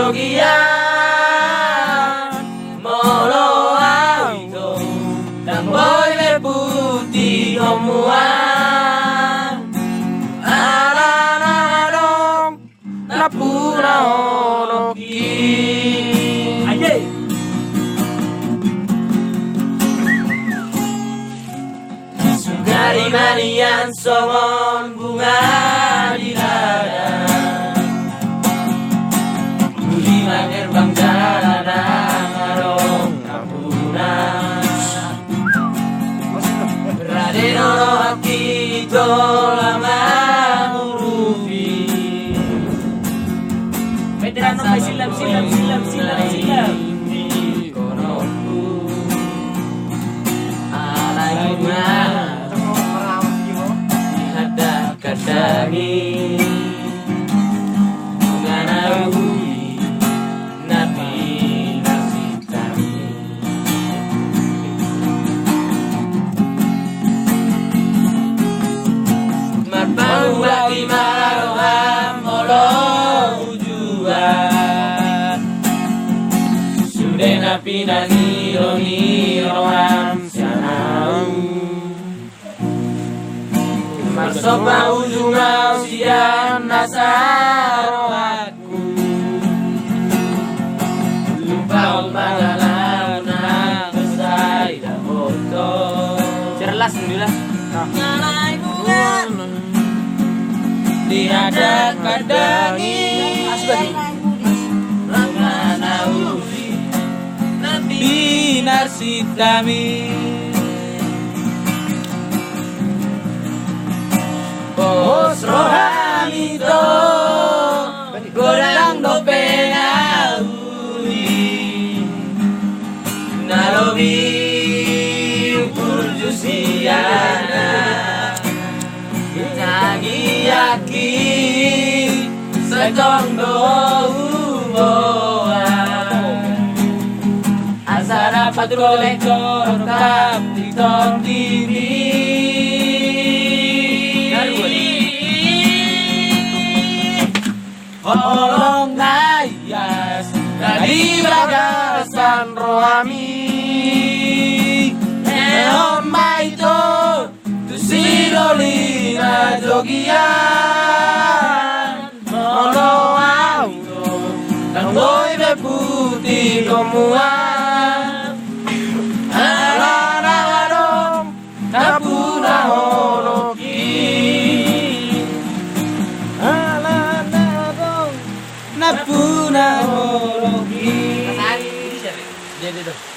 jogian molo awito dan boy le putih komuan aranadong napuna honoki aye sugari manian songon bunga di dada lima gerbang jalanan arong napuna Radeno hati lama ngurupi veteran sampai silam di konoku alaihuna dihadapkan dangi menganauhi nabi nasitami marbau bagi maroham molo ujuan sudah napi nangiro niroham sianau marsopa ujung ausian nasarohaku lupa umadalan besai dan foto cerlas alhamdulillah ngalai bunga dihadak kadangi menganauhi nabi narsitami bos rohani to gorang do penaui nalobi kurjusiana nagi yaki sekong do uboa asara patrol lekor kap tiktok TV Holong nayas dari bagasan rohami neon maito tu sidolina jogian molo auto dan boy putih komuan alanadong napuna honoki napuna honoki jadi